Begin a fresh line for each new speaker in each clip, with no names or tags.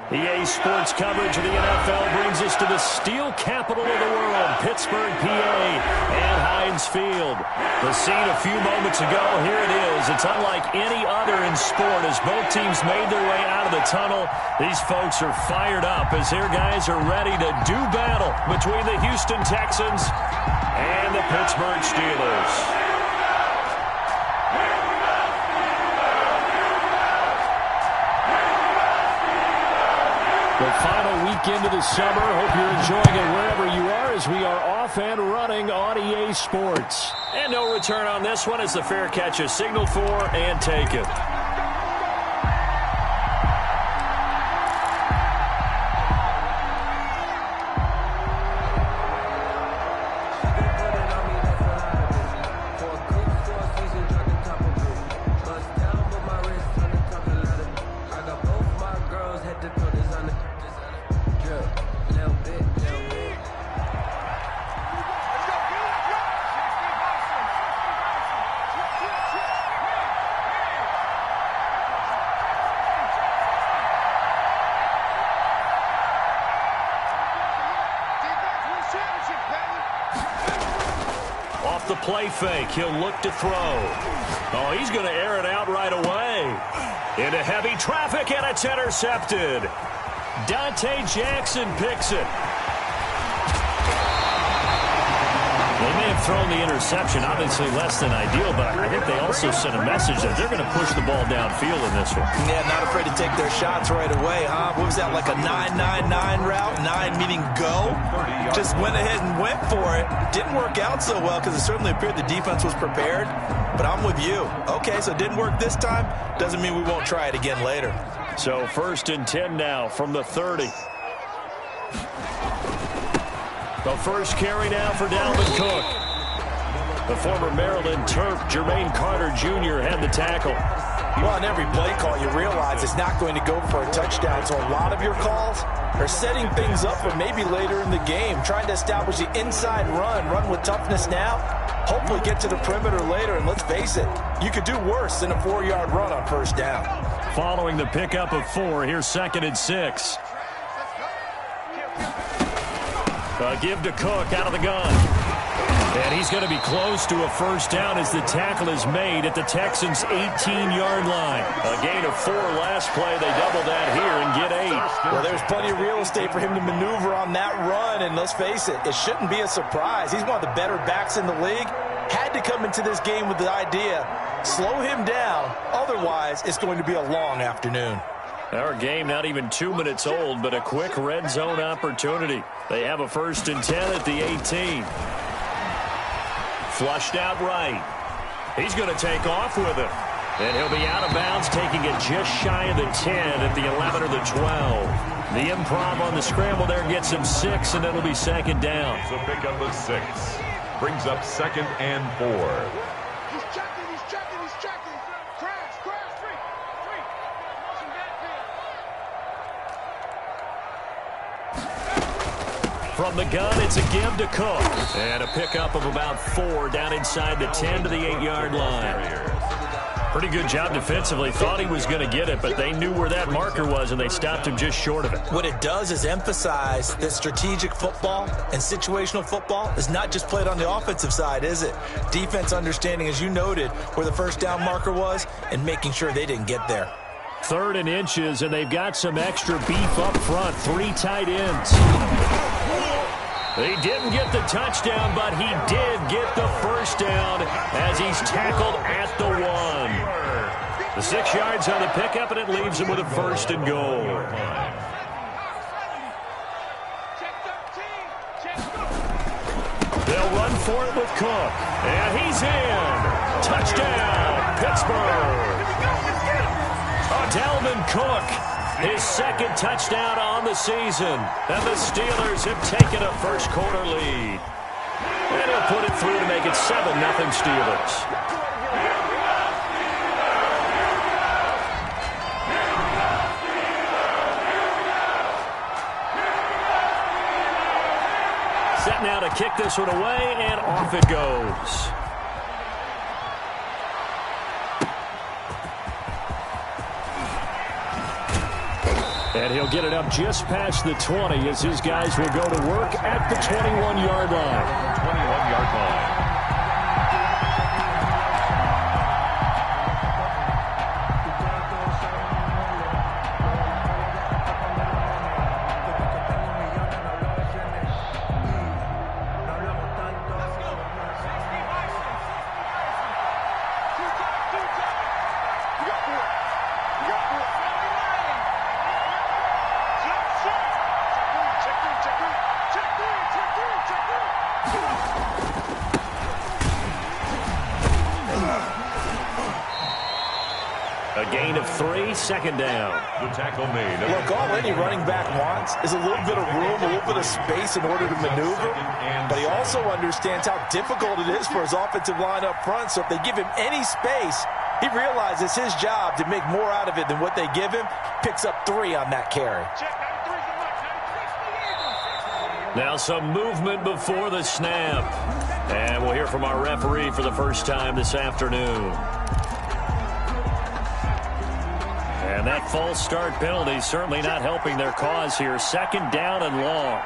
EA Sports coverage of the NFL brings us to the steel capital of the world, Pittsburgh, PA, and Heinz Field. The scene a few moments ago, here it is. It's unlike any other in sport as both teams made their way out of the tunnel. These folks are fired up as their guys are ready to do battle between the Houston Texans and the Pittsburgh Steelers. The final weekend of the summer. Hope you're enjoying it wherever you are as we are off and running on EA Sports. And no return on this one as the fair catch is signaled for and taken. The play fake. He'll look to throw. Oh, he's going to air it out right away. Into heavy traffic, and it's intercepted. Dante Jackson picks it. They may have thrown the interception, obviously less than ideal, but I think they also sent a message that they're going to push the ball downfield in this one.
Yeah, not afraid to take their shots right away, huh? What was that, like a 9-9-9 route? 9 meaning go? Just went ahead and went for it. Didn't work out so well because it certainly appeared the defense was prepared, but I'm with you. Okay, so it didn't work this time. Doesn't mean we won't try it again later.
So 1st and 10 now from the 30. The first carry now for Dalvin Cook. The former Maryland Terp, Jermaine Carter Jr. had the tackle.
Well, on every play call, you realize it's not going to go for a touchdown. So a lot of your calls are setting things up for maybe later in the game, trying to establish the inside run with toughness now, hopefully get to the perimeter later. And let's face it, you could do worse than a 4-yard run on first down.
Following the pickup of 4, here's 2nd and 6. Give to Cook out of the gun. And he's going to be close to a first down as the tackle is made at the Texans' 18-yard line. A gain of 4 last play. They double that here and get 8.
Well, there's plenty of real estate for him to maneuver on that run. And let's face it, it shouldn't be a surprise. He's one of the better backs in the league. Had to come into this game with the idea, slow him down. Otherwise, it's going to be a long afternoon.
Our game not even 2 minutes old, but a quick red zone opportunity. They have a 1st and 10 at the 18. Flushed out right. He's going to take off with it. And he'll be out of bounds, taking it just shy of the 10 at the 11 or the 12. The improv on the scramble there gets him 6, and it'll be 2nd down.
So pick up a 6. Brings up 2nd and 4.
He's checking, he's checking, he's checking. Crash, three.
From the gun, it's a give to Cook. And a pickup of about 4 down inside the 10 to the 8-yard line. Pretty good job defensively. Thought he was going to get it, but they knew where that marker was, and they stopped him just short of it.
What it does is emphasize that strategic football and situational football is not just played on the offensive side, is it? Defense understanding, as you noted, where the first down marker was and making sure they didn't get there.
3rd and inches, and they've got some extra beef up front. 3 tight ends. He didn't get the touchdown, but he did get the first down as he's tackled at the 1. The 6 yards on the pickup, and it leaves him with a 1st and goal. They'll run for it with Cook, and he's in. Touchdown, Pittsburgh. Dalvin Cook, his 2nd touchdown on the season. And the Steelers have taken a first-quarter lead. And he'll put it through to make it 7-0 Steelers. Set now to kick this one away, and off it goes. And he'll get it up just past the 20 as his guys will go to work at the 21-yard line.
21-yard line.
A gain of 3, second down.
The tackle made.
Look, all any running back wants is a little bit of room, a little bit of space in order to maneuver. But he also understands how difficult it is for his offensive line up front. So if they give him any space, he realizes his job to make more out of it than what they give him. Picks up 3 on that carry.
Now some movement before the snap. And we'll hear from our referee for the first time this afternoon. And that false start penalty certainly not helping their cause here. Second down and long.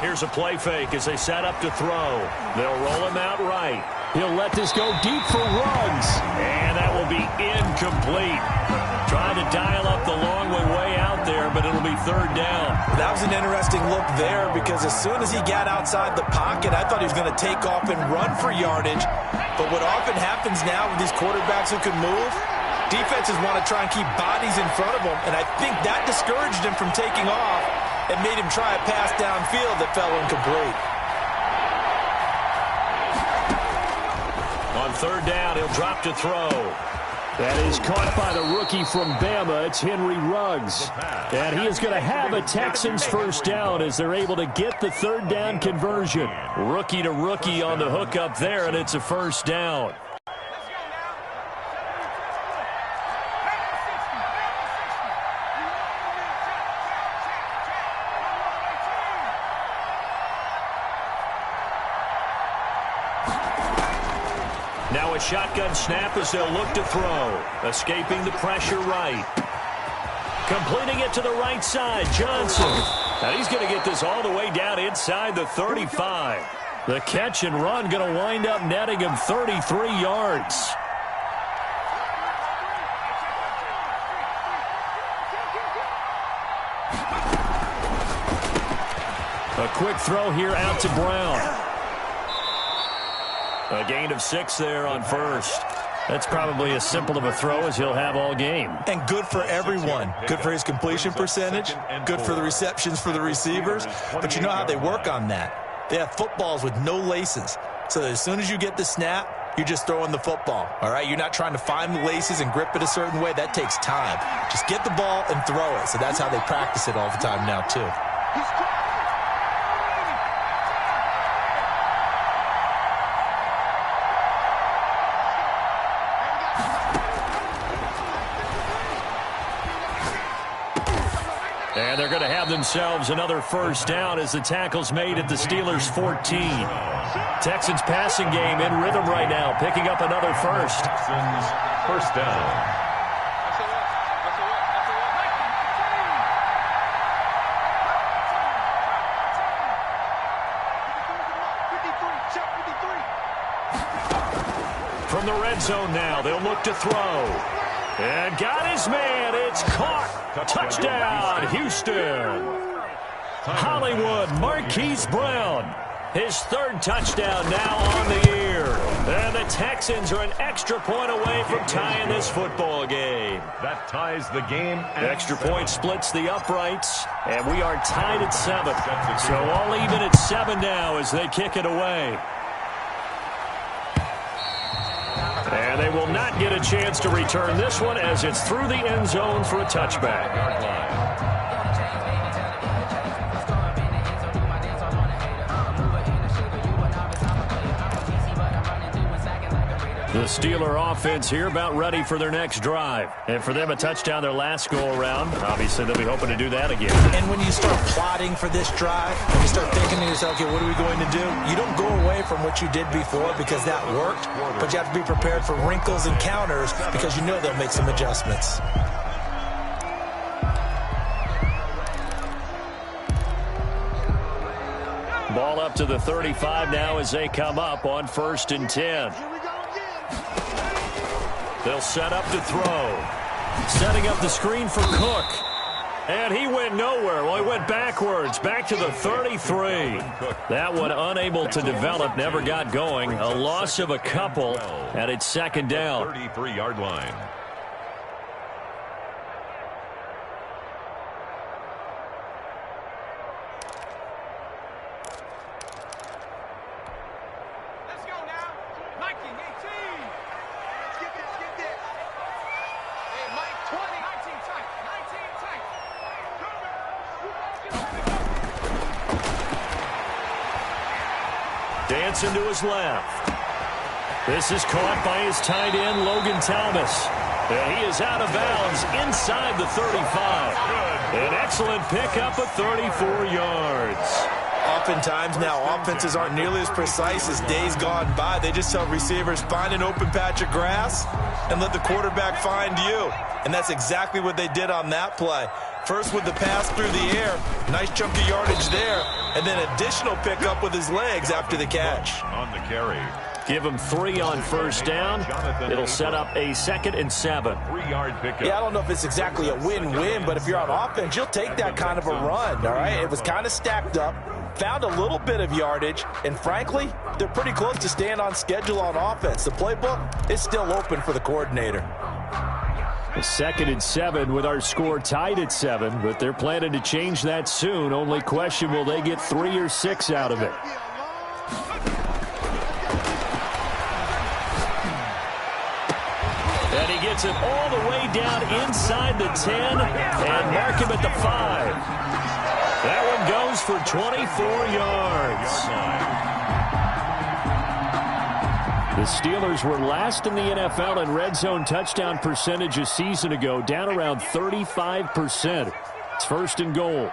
Here's a play fake as they set up to throw. They'll roll him out right. He'll let this go deep for Ruggs. And that will be incomplete. Trying to dial up the long way out there, but it'll be third down.
That was an interesting look there because as soon as he got outside the pocket, I thought he was going to take off and run for yardage. But what often happens now with these quarterbacks who can move, defenses want to try and keep bodies in front of them, and I think that discouraged him from taking off and made him try a pass downfield that fell incomplete.
On third down, he'll drop to throw. That is caught by the rookie from Bama. It's Henry Ruggs. And he is going to have a Texans first down as they're able to get the third down conversion. Rookie to rookie on the hook up there, and it's a first down. Now a shotgun snap as they'll look to throw. Escaping the pressure right. Completing it to the right side, Johnson. Now he's going to get this all the way down inside the 35. The catch and run going to wind up netting him 33 yards. A quick throw here out to Brown. A gain of 6 there on first. That's probably as simple of a throw as he'll have all game.
And good for everyone. Good for his completion percentage. Good for the receptions for the receivers. But you know how they work on that. They have footballs with no laces. So as soon as you get the snap, you're just throwing the football. All right? You're not trying to find the laces and grip it a certain way. That takes time. Just get the ball and throw it. So that's how they practice it all the time now, too.
And they're going to have themselves another first down as the tackle's made at the Steelers' 14. Texans passing game in rhythm right now, picking up another first.
Texans first down.
From the red zone now, they'll look to throw. And got his man. It's caught. Touchdown, Houston. Hollywood, Marquise Brown. His third touchdown now on the year. And the Texans are an extra point away from tying this football game.
That ties the game.
Extra point splits the uprights. And we are tied at 7. So all even at 7 now as they kick it away. And they will not get a chance to return this one as it's through the end zone for a touchback. The Steeler offense here about ready for their next drive. And for them, a touchdown their last go-around. Obviously, they'll be hoping to do that again.
And when you start plotting for this drive, and you start thinking to yourself, okay, what are we going to do? You don't go away from what you did before because that worked, but you have to be prepared for wrinkles and counters because you know they'll make some adjustments.
Ball up to the 35 now as they come up on 1st and 10. They'll set up to throw. Setting up the screen for Cook. And he went nowhere. Well, he went backwards, back to the 33. That one unable to develop, never got going. A loss of a couple, and it's 2nd down.
33-yard line.
Dancing to his left. This is caught by his tight end, Logan Thomas. And he is out of bounds inside the 35. An excellent pickup of 34 yards.
Oftentimes now, offenses aren't nearly as precise as days gone by. They just tell receivers, find an open patch of grass and let the quarterback find you. And that's exactly what they did on that play. First with the pass through the air, nice chunk of yardage there, and then additional pickup with his legs after the catch.
On the carry.
Give him 3 on 1st down. It'll set up a 2nd and 7.
3-yard pickup.
Yeah, I don't know if it's exactly a win-win, but if you're on offense, you'll take that kind of a run, all right? It was kind of stacked up, found a little bit of yardage, and frankly, they're pretty close to staying on schedule on offense. The playbook is still open for the coordinator.
A 2nd and 7 with our score tied at 7, but they're planning to change that soon. Only question, will they get 3 or 6 out of it? And he gets it all the way down inside the 10 and mark him at the 5. That one goes for 24 yards. The Steelers were last in the NFL in red zone touchdown percentage a season ago, down around 35%. It's 1st and goal.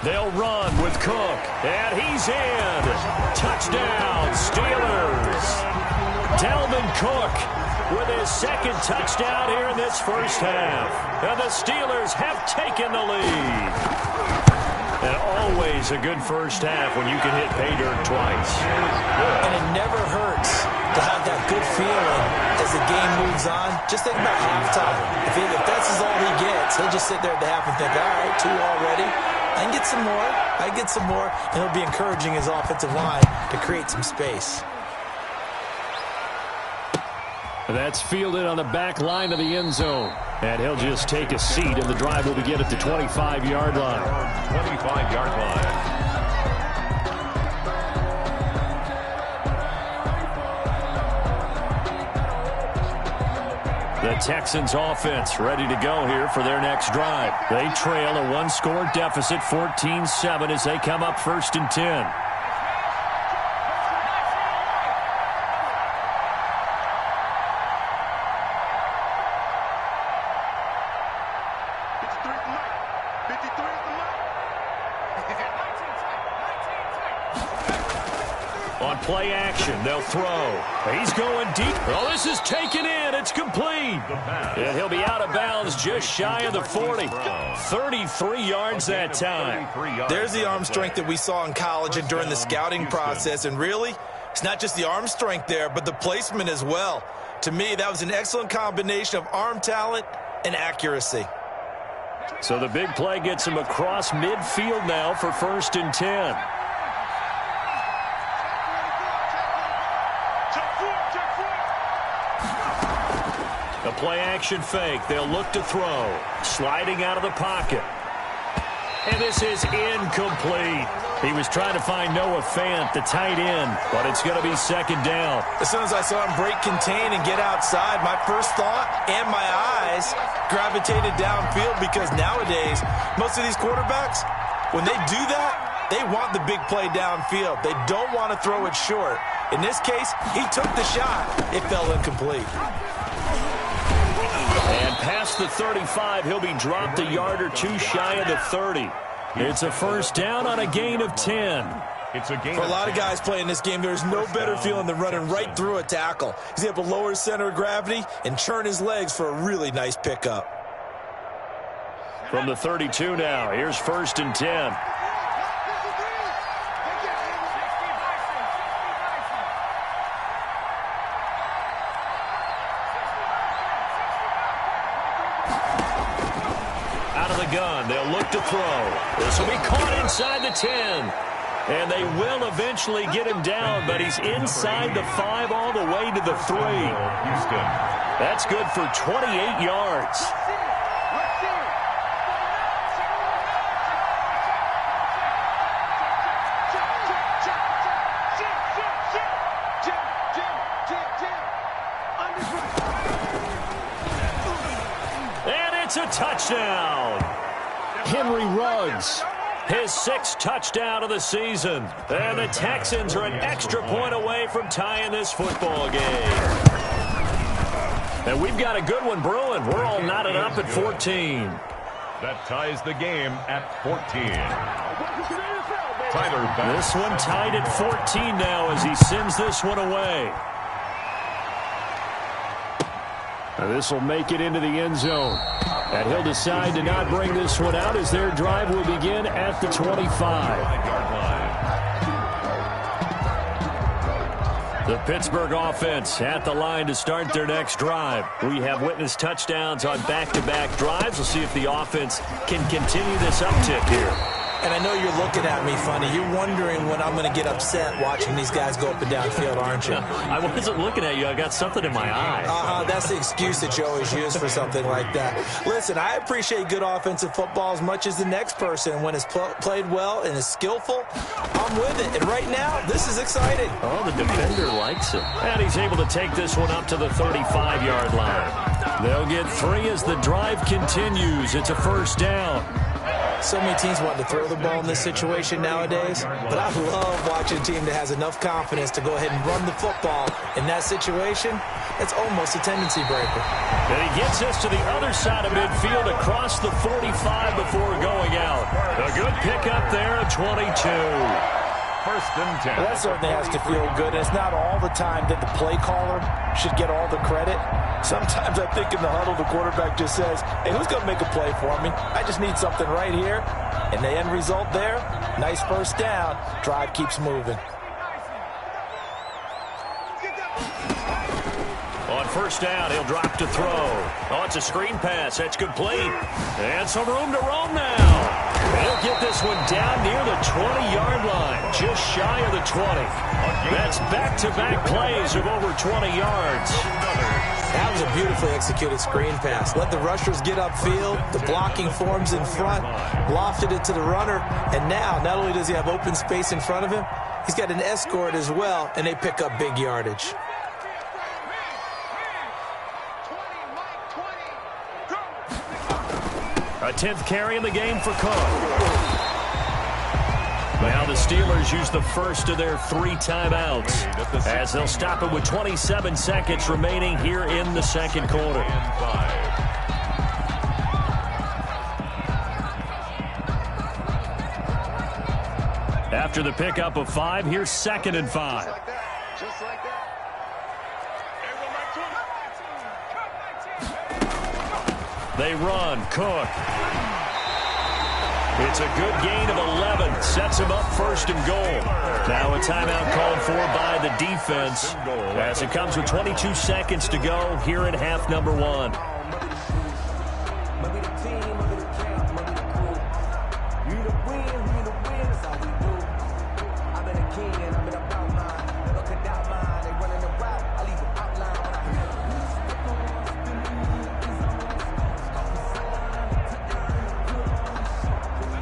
They'll run with Cook, and he's in. Touchdown, Steelers. Dalvin Cook with his 2nd touchdown here in this 1st half. And the Steelers have taken the lead. And always a good 1st half when you can hit pay dirt twice.
And it never hurts to have that good feeling as the game moves on. Just think about halftime. If that's all he gets, he'll just sit there at the half and think, all right, 2 already. I can get some more. I can get some more. And he'll be encouraging his offensive line to create some space.
That's fielded on the back line of the end zone. And he'll just take a seat, and the drive will begin at the 25-yard line.
25-yard line.
The Texans offense ready to go here for their next drive. They trail a 1-score deficit, 14-7, as they come up 1st and 10. On play action, they'll throw. He's going deep. Oh, this is taken in. It's complete. And he'll be out of bounds just shy of the 40. 33 yards that time.
There's the arm strength that we saw in college and during the scouting process. And really, it's not just the arm strength there, but the placement as well. To me, that was an excellent combination of arm talent and accuracy.
So the big play gets him across midfield now for 1st and 10. A play-action fake. They'll look to throw. Sliding out of the pocket. And this is incomplete. He was trying to find Noah Fant, the tight end, but it's going to be 2nd down.
As soon as I saw him break contain and get outside, my first thought and my eyes gravitated downfield because nowadays, most of these quarterbacks, when they do that, They want the big play downfield. They don't want to throw it short. In this case, he took the shot. It fell incomplete.
And past the 35, he'll be dropped a yard or two shy of the 30. It's a first down on a gain of 10.
It's a gain
For a lot of guys playing this game, there's no better feeling than running right through a tackle. He's able to lower his center of gravity and churn his legs for a really nice pickup.
From the 32 now, here's first and 10. Out of the gun, they'll look to throw. This will be caught inside the 10. And they will eventually get him down, but he's inside the 5 all the way to the 3.
Houston.
That's good for 28 yards. And it's a touchdown. Henry Ruggs, his 6th touchdown of the season. And the Texans are an extra point away from tying this football game. And we've got a good one brewing. We're all knotted up at 14.
That ties the game at 14. Tyler back.
This one tied at 14 now as he sends this one away. Now this will make it into the end zone. And he'll decide to not bring this one out as their drive will begin at the 25. The Pittsburgh offense at the line to start their next drive. We have witnessed touchdowns on back-to-back drives. We'll see if the offense can continue this uptick here.
And I know you're looking at me funny. You're wondering when I'm going to get upset watching these guys go up and down field, aren't you?
I wasn't looking at you. I got something in my eye.
That's the excuse that you always use for something like that. Listen, I appreciate good offensive football as much as the next person. When it's played well and is skillful, I'm with it. And right now, this is exciting.
Oh, the defender likes it. And he's able to take this one up to the 35-yard line. They'll get 3 as the drive continues. It's a first down.
So many teams want to throw the ball in this situation nowadays, but I love watching a team that has enough confidence to go ahead and run the football. In that situation, it's almost a tendency breaker.
And he gets us to the other side of midfield across the 45 before going out. A good pickup there at 22.
First and 10.
Well, that certainly has to feel good. It's not all the time that the play caller should get all the credit. Sometimes I think in the huddle, the quarterback just says, hey, who's going to make a play for me? I just need something right here. And the end result there, nice first down. Drive keeps moving.
On first down, he'll drop to throw. Oh, it's a screen pass. That's complete. And some room to roam now. He'll get this one down near the 20-yard line, just shy of the 20. That's back-to-back plays of over 20 yards.
That was a beautifully executed screen pass. Let the rushers get upfield. The blocking forms in front. Lofted it to the runner. And now, not only does he have open space in front of him, he's got an escort as well, and they pick up big yardage.
A 10th carry in the game for Cook. Now the Steelers use the first of their 3 timeouts as they'll stop it with 27 seconds remaining here in the second quarter. After the pickup of 5, here's 2nd and 5.
Just like that.
They run. Cook. It's a good gain of 11. Sets him up first and goal. Now a timeout called for by the defense as it comes with 22 seconds to go here in half number 1.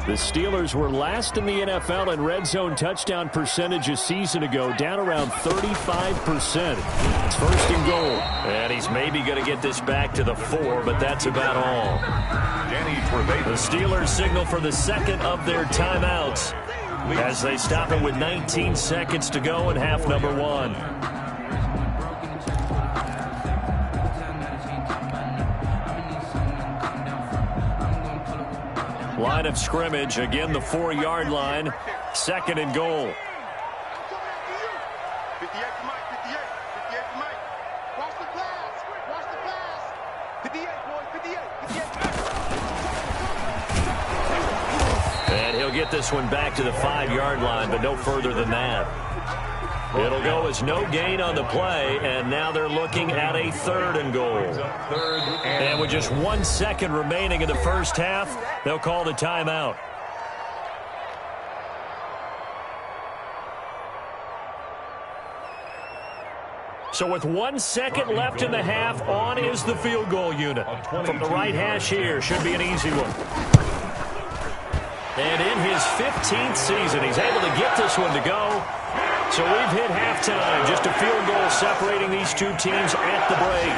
The Steelers were last in the NFL in red zone touchdown percentage a season ago, down around 35%. It's first and goal. And he's maybe going to get this back to the 4, but that's about all. The Steelers signal for the second of their timeouts. as they stop it with 19 seconds to go in half number one. Line of scrimmage, again the 4-yard line, 2nd and goal.
58 to Mike, 58 to Mike. Watch the pass. 58, boys, 58.
And he'll get this one back to the 5-yard line, but no further than that. It'll go as no gain on the play, and now they're looking at a 3rd and goal. And with just 1 second remaining in the first half, they'll call the timeout. So with 1 second left in the half, on is the field goal unit. From the right hash here, should be an easy one. And in his 15th season, he's able to get this one to go. So we've hit halftime, just a field goal separating these two teams at the break.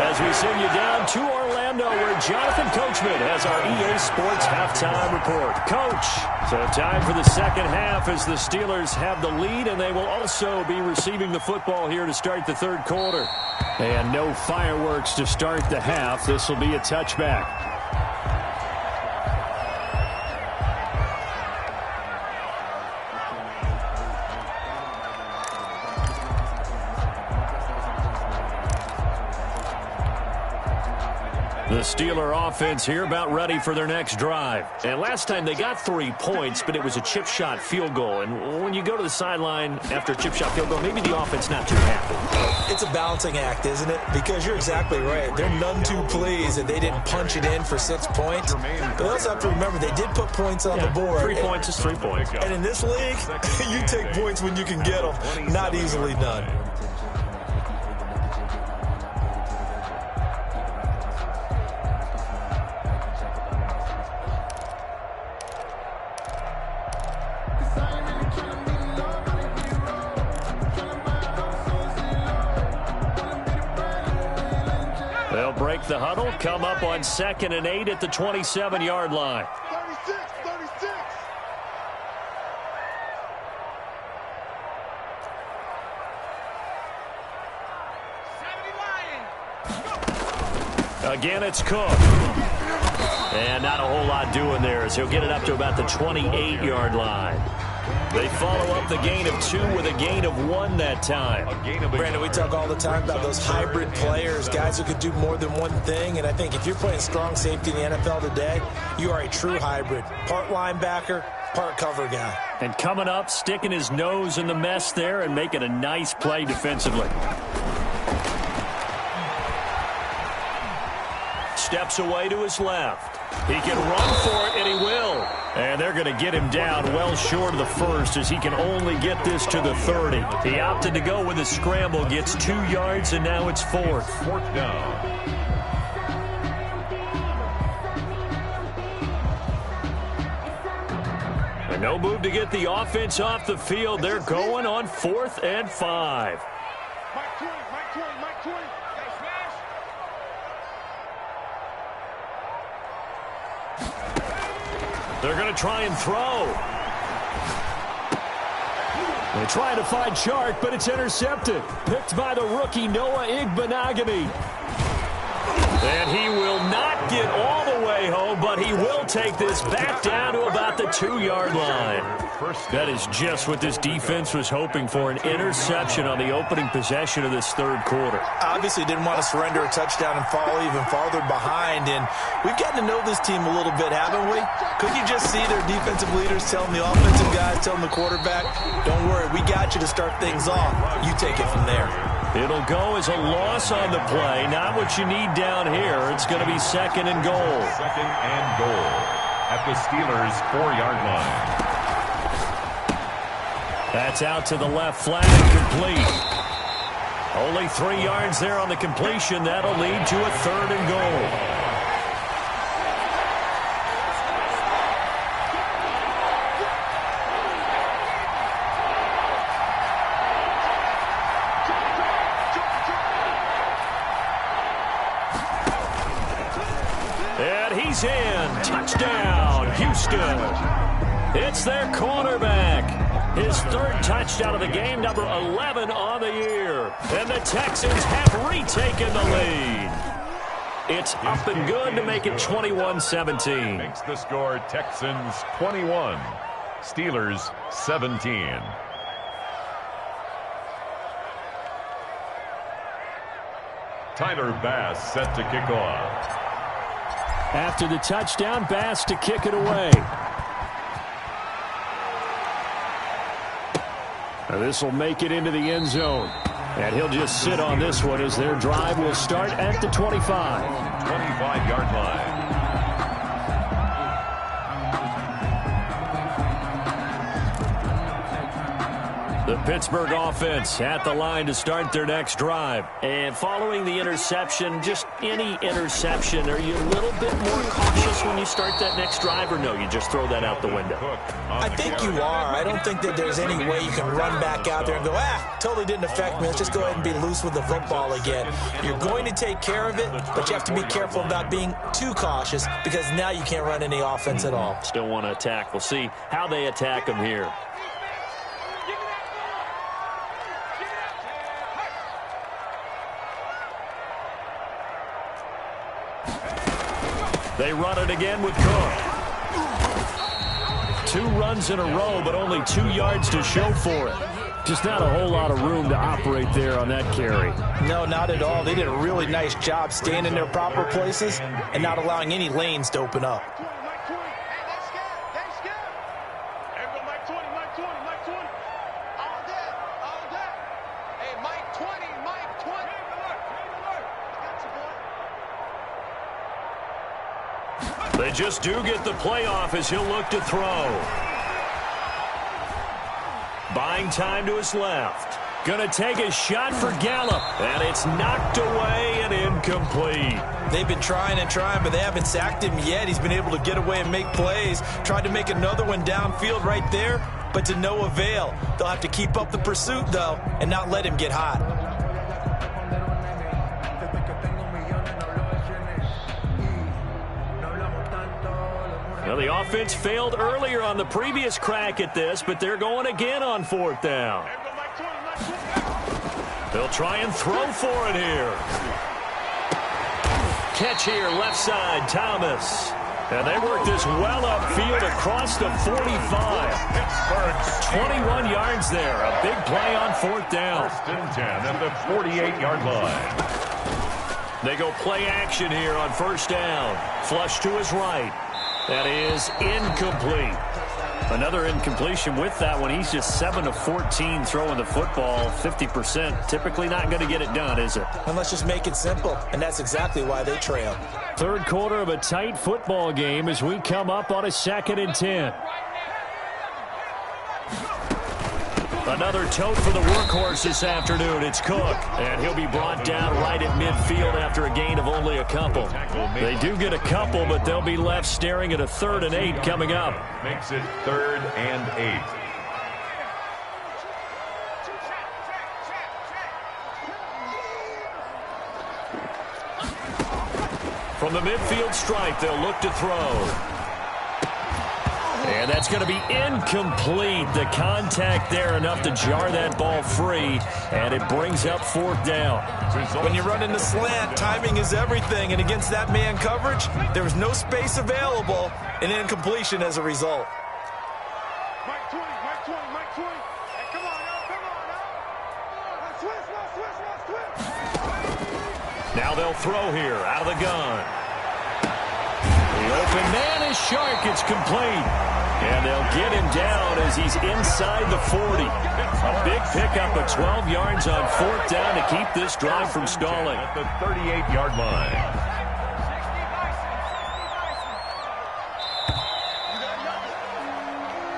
As we send you down to Orlando, where Jonathan Coachman has our EA Sports halftime report. Coach, so time for the second half as the Steelers have the lead, and they will also be receiving the football here to start the third quarter. And no fireworks to start the half. This will be a touchback. The Steeler offense here about ready for their next drive. And last time they got 3 points, but it was a chip shot field goal. And when you go to the sideline after a chip shot field goal, maybe the offense not too happy.
It's a balancing act, isn't it? Because you're exactly right. They're none too pleased that they didn't punch it in for 6 points. But they also have to remember they did put points on the board.
3 points is 3 points.
And in this league, you take points when you can get them. Not easily done.
They'll break the huddle, come up on 2nd and 8 at the 27-yard line.
36.
Again, it's Cook. And not a whole lot doing there as he'll get it up to about the 28-yard line. They follow up the gain of 2 with a gain of 1 that time.
Brandon, we talk all the time about those hybrid players, guys who could do more than one thing. And I think if you're playing strong safety in the NFL today, you are a true hybrid. Part linebacker, part cover guy.
And coming up, sticking his nose in the mess there and making a nice play defensively. Steps away to his left. He can run for it, and he will. And they're going to get him down well short of the first as he can only get this to the 30. He opted to go with a scramble, gets 2 yards, and now it's 4th.
4th down.
And no move to get the offense off the field. They're going on 4th and 5.
Mike 20.
They're going to try and throw. They try to find Chark, but it's intercepted. Picked by the rookie Noah Igbenogany. And he will not get all the way home, but he will take this back down to about the 2-yard line. That is just what this defense was hoping for, an interception on the opening possession of this third quarter.
Obviously didn't want to surrender a touchdown and fall even farther behind, and we've gotten to know this team a little bit, haven't we? Couldn't you just see their defensive leaders telling the offensive guys, telling the quarterback, don't worry, we got you to start things off. You take it from there.
It'll go as a loss on the play, not what you need down here. It's going to be 2nd and goal.
2nd and goal at the Steelers' 4-yard line.
That's out to the left flat and complete. Only 3 yards there on the completion. That'll lead to a 3rd and goal. And he's in. Touchdown, Houston. It's their quarterback. His third touchdown of the game, number 11 on the year. And the Texans have retaken the lead. It's up and good to make it 21-17.
Makes the score Texans 21, Steelers 17. Tyler Bass set to kick off.
After the touchdown, Bass to kick it away. This will make it into the end zone. And he'll just sit on this one as their drive will start at the 25.
25-yard line.
The Pittsburgh offense at the line to start their next drive. And following the interception, just any interception, are you a little bit more cautious when you start that next drive, or no, you just throw that out the window?
I think you are. I don't think that there's any way you can run back out there and go, totally didn't affect me. Let's just go ahead and be loose with the football again. You're going to take care of it, but you have to be careful about being too cautious because now you can't run any offense at all.
Still want to attack. We'll see how they attack them here. They run it again with Cook. 2 runs in a row, but only 2 yards to show for it. Just not a whole lot of room to operate there on that carry.
No, not at all. They did a really nice job staying in their proper places and not allowing any lanes to open up.
They just do get the playoff as he'll look to throw. Buying time to his left. Gonna take a shot for Gallup. And it's knocked away and incomplete.
They've been trying and trying, but they haven't sacked him yet. He's been able to get away and make plays. Tried to make another one downfield right there, but to no avail. They'll have to keep up the pursuit, though, and not let him get hot.
Well, the offense failed earlier on the previous crack at this, but they're going again on 4th down. They'll try and throw for it here. Catch here, left side, Thomas. And they work this well upfield across the 45. 21 yards there. A big play on 4th down.
1st and 10 at the 48-yard line.
They go play action here on 1st down. Flush to his right. That is incomplete. Another incompletion with that one. He's just 7 of 14 throwing the football. 50%. Typically not going to get it done, is it?
And let's just make it simple. And that's exactly why they trail.
3rd quarter of a tight football game as we come up on a 2nd and 10. Another tote for the workhorse this afternoon. It's Cook. And he'll be brought down right at midfield after a gain of only a couple. They do get a couple, but they'll be left staring at a 3rd and 8 coming up.
Makes it 3rd and 8.
From the midfield stripe, they'll look to throw. And that's going to be incomplete. The contact there enough to jar that ball free, and it brings up 4th down.
When you run in the slant, timing is everything, and against that man coverage, there was no space available, and incompletion as a result.
Mike 20, Mike 20, Mike 20. Hey, come on now, come on now. Switch.
Now they'll throw here out of the gun. The open man is Shark. It's complete. And they'll get him down as he's inside the 40. A big pickup of 12 yards on 4th down to keep this drive from stalling.
At the 38-yard line.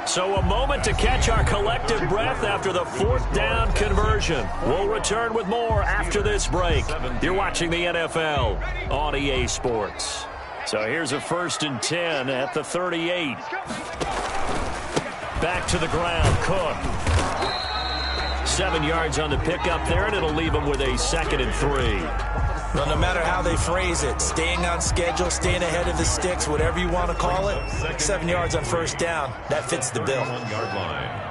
So a moment to catch our collective breath after the 4th down conversion. We'll return with more after this break. You're watching the NFL on EA Sports. So here's a 1st and 10 at the 38. Back to the ground, Cook. 7 yards on the pickup there, and it'll leave them with a 2nd and 3.
Well, no matter how they phrase it, staying on schedule, staying ahead of the sticks, whatever you want to call it, 7 yards on first down, that fits the bill.
1-yard line.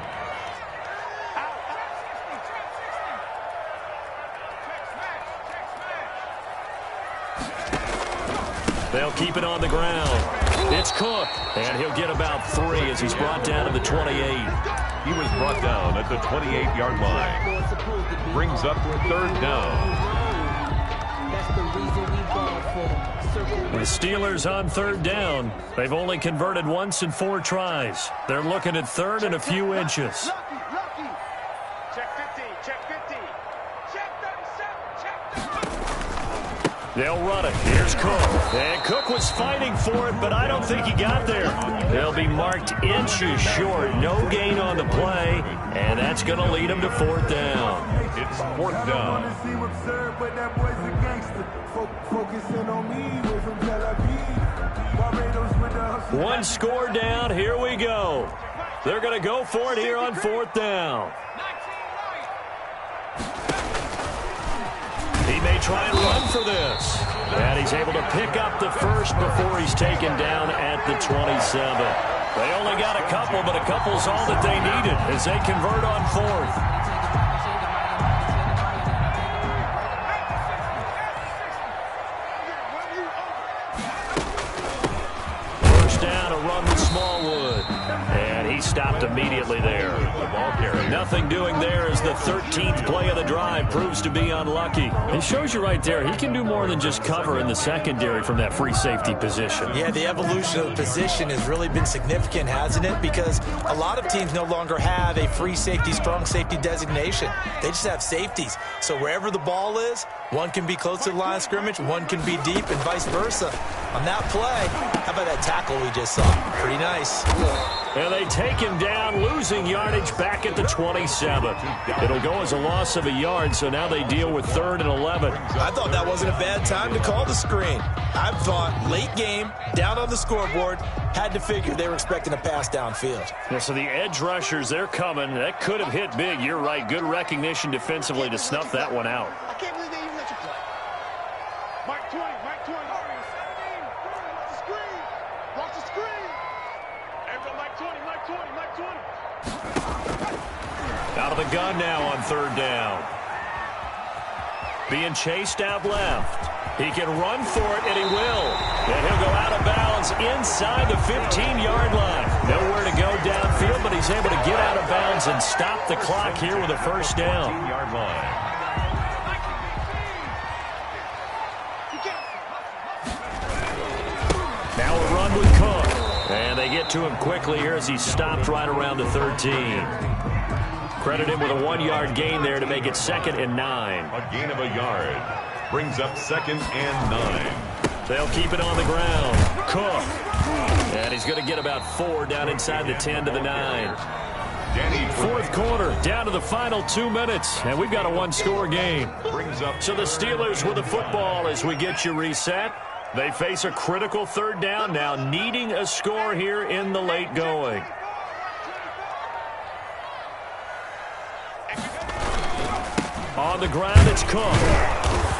They'll keep it on the ground. It's Cook, and he'll get about 3 as he's brought down to the 28.
He was brought down at the 28-yard line. Brings up 3rd down.
The Steelers on 3rd down. They've only converted once in 4 tries. They're looking at 3rd and a few inches.
Lucky. Check 50, check 50. Check 37, check 30.
They'll run it. Here's Cook. And Cook was fighting for it, but I don't think he got there. They'll be marked inches short. No gain on the play, and that's going to lead them to 4th down.
It's 4th down.
One score down. Here we go. They're going to go for it here on 4th down. He may try and run for this. And he's able to pick up the first before he's taken down at the 27. They only got a couple, but a couple's all that they needed as they convert on 4th. Smallwood, and he stopped immediately there.
The ball carrier.
Nothing doing there as the 13th play of the drive proves to be unlucky. It shows you right there, he can do more than just cover in the secondary from that free safety position.
Yeah, the evolution of the position has really been significant, hasn't it? Because a lot of teams no longer have a free safety, strong safety designation. They just have safeties. So wherever the ball is, one can be close to the line of scrimmage, one can be deep, and vice versa. On that play, how about that tackle we just saw? Pretty nice.
And they take him down, losing yardage back at the 27. It'll go as a loss of a yard, so now they deal with 3rd and 11.
I thought that wasn't a bad time to call the screen. I thought late game, down on the scoreboard, had to figure they were expecting a pass downfield.
Yeah, so the edge rushers, they're coming. That could have hit big. You're right. Good recognition defensively to snuff that one out.
I can't believe they even let you play. Mike 20, Mike 20. Watch the screen. Watch the screen. Everybody, Mike 20, Mike 20, Mike 20.
Out of the gun now on 3rd down. Being chased out left. He can run for it, and he will. And he'll go out of bounds inside the 15-yard line. Nowhere to go downfield, but he's able to get out of bounds and stop the clock here with a 1st down.
15-yard line.
Now a run with Cook. And they get to him quickly here as he stopped right around the 13. Credit him with a 1-yard gain there to make it 2nd and 9.
A gain of a yard. Brings up 2nd and 9.
They'll keep it on the ground. Cook. And he's going to get about 4 down inside the 10 to the 9. 4th quarter, down to the final 2 minutes, and we've got a 1-score game. So the Steelers with the football as we get you reset. They face a critical 3rd down now, needing a score here in the late going. On the ground, it's Cook.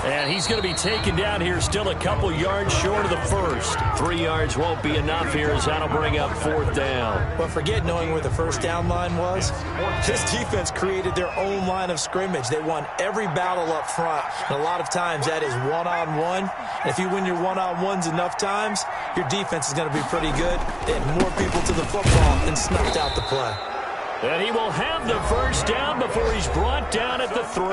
And he's going to be taken down here still a couple yards short of the first. 3 yards won't be enough here as that'll bring up 4th down.
But forget knowing where the first down line was. This defense created their own line of scrimmage. They won every battle up front. And a lot of times that is one-on-one. And if you win your one-on-ones enough times, your defense is going to be pretty good. They had more people to the football and snuffed out the play.
And he will have the 1st down before he's brought down at the 3.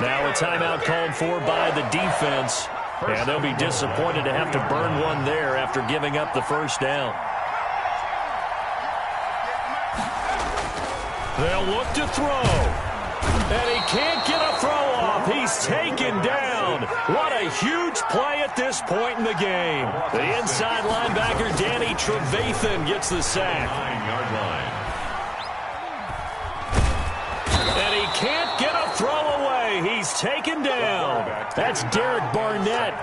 Now a timeout called for by the defense. And they'll be disappointed to have to burn one there after giving up the 1st down. They'll look to throw. And he can't get a throw off. He's taken down. What a huge play at this point in the game. The inside linebacker, Danny Trevathan, gets the sack.
9-yard line.
And he can't get a throw away. He's taken down. That's Derek Barnett.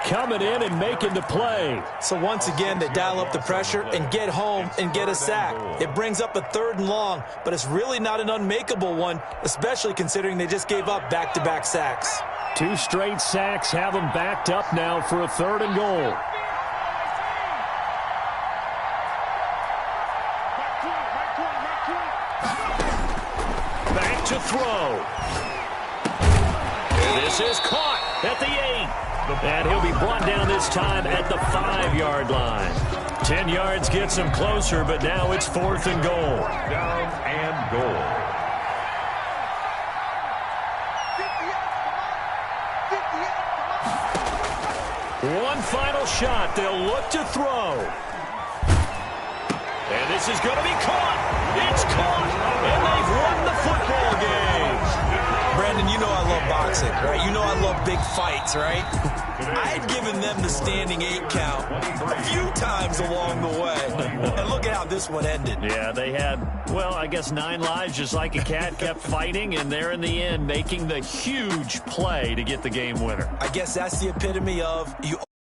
coming in and making the play.
So once again, they dial up the pressure and get home and get a sack. It brings up a 3rd and long, but it's really not an unmakeable one, especially considering they just gave up back-to-back sacks.
2 straight sacks have them backed up now for a 3rd and goal. Back to throw. This is caught at the 8. And he'll be brought down this time at the 5-yard line. 10 yards gets him closer, but now it's 4th and goal.
Down and goal.
One final shot. They'll look to throw. And this is going to be caught. It's caught. And they've won the football game.
Brandon, you know I love boxing, right? You know I love big fights, right? I had given them the standing 8 count a few times along the way. And look at how this one ended.
Yeah, they had, well, I guess 9 lives, just like a cat, kept fighting, and they're in the end making the huge play to get the game winner.
I guess that's the epitome of you